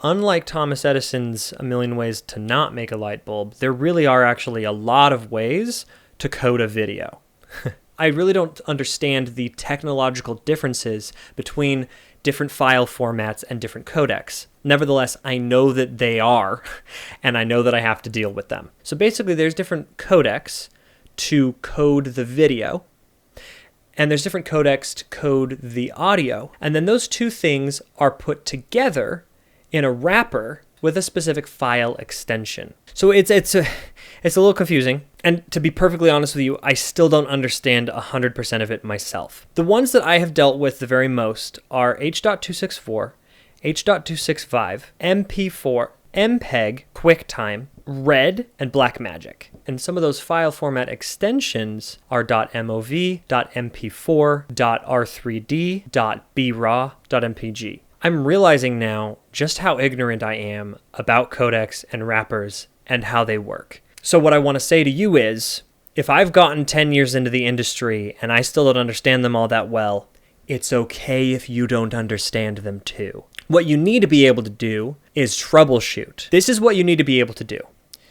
unlike Thomas Edison's A Million Ways to Not Make a Light Bulb, there really are actually a lot of ways to code a video. I really don't understand the technological differences between different file formats and different codecs. Nevertheless, I know that they are, and I know that I have to deal with them. So basically, there's different codecs to code the video, and there's different codecs to code the audio. And then those two things are put together in a wrapper with a specific file extension. So it's a little confusing. And to be perfectly honest with you, I still don't understand 100% of it myself. The ones that I have dealt with the very most are H.264, H.265, MP4, MPEG, QuickTime, Red, and Blackmagic. And some of those file format extensions are .mov, .mp4, .r3d, .braw, .mpg. I'm realizing now just how ignorant I am about codecs and wrappers and how they work. So what I want to say to you is, if I've gotten 10 years into the industry and I still don't understand them all that well, it's okay if you don't understand them too. What you need to be able to do is troubleshoot. This is what you need to be able to do.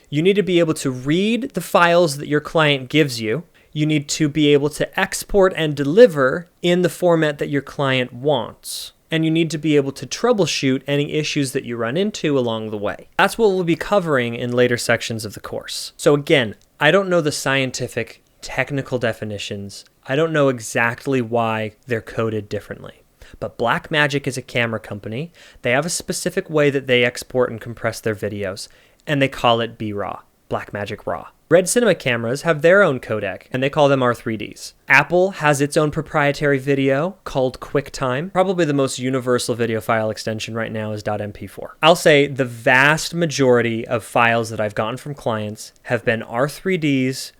You need to be able to read the files that your client gives you. You need to be able to export and deliver in the format that your client wants. And you need to be able to troubleshoot any issues that you run into along the way. That's what we'll be covering in later sections of the course. So again, I don't know the scientific, technical definitions. I don't know exactly why they're coded differently. But Blackmagic is a camera company. They have a specific way that they export and compress their videos, and they call it BRAW, Blackmagic RAW. Red Cinema cameras have their own codec, and they call them R3Ds. Apple has its own proprietary video called QuickTime. Probably the most universal video file extension right now is .mp4. I'll say the vast majority of files that I've gotten from clients have been R3Ds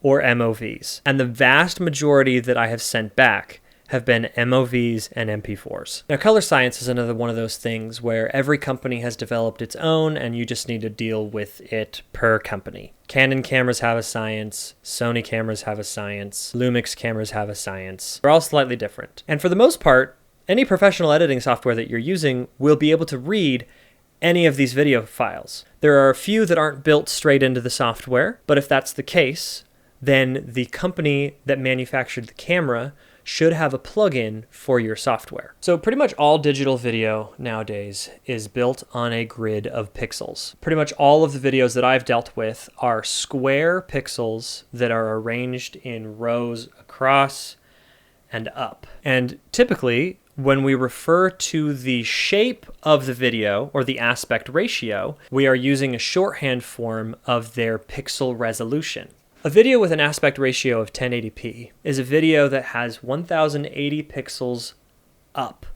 or MOVs, and the vast majority that I have sent back have been MOVs and MP4s. Now, color science is another one of those things where every company has developed its own and you just need to deal with it per company. Canon cameras have a science, Sony cameras have a science, Lumix cameras have a science. They're all slightly different. And for the most part, any professional editing software that you're using will be able to read any of these video files. There are a few that aren't built straight into the software, but if that's the case, then the company that manufactured the camera should have a plugin for your software. So pretty much all digital video nowadays is built on a grid of pixels. Pretty much all of the videos that I've dealt with are square pixels that are arranged in rows across and up. And typically, when we refer to the shape of the video or the aspect ratio, we are using a shorthand form of their pixel resolution. A video with an aspect ratio of 1080p is a video that has 1080 pixels up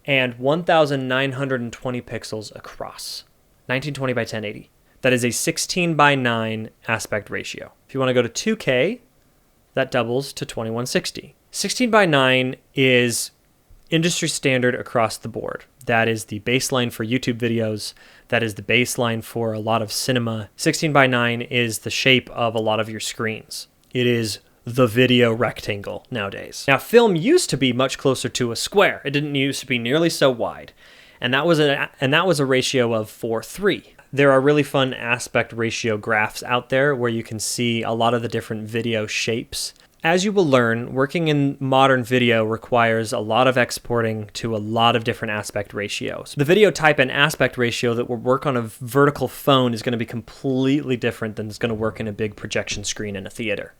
and 1920 pixels across. 1920 by 1080. That is a 16 by 9 aspect ratio. If you want to go to 2K, that doubles to 2160. 16 by 9 is industry standard across the board. That is the baseline for YouTube videos. That is the baseline for a lot of cinema. 16 by 9 is the shape of a lot of your screens. It is the video rectangle nowadays. Now, film used to be much closer to a square. It didn't used to be nearly so wide. And that was a ratio of 4:3. There are really fun aspect ratio graphs out there where you can see a lot of the different video shapes. As you will learn, working in modern video requires a lot of exporting to a lot of different aspect ratios. The video type and aspect ratio that will work on a vertical phone is going to be completely different than it's going to work in a big projection screen in a theater.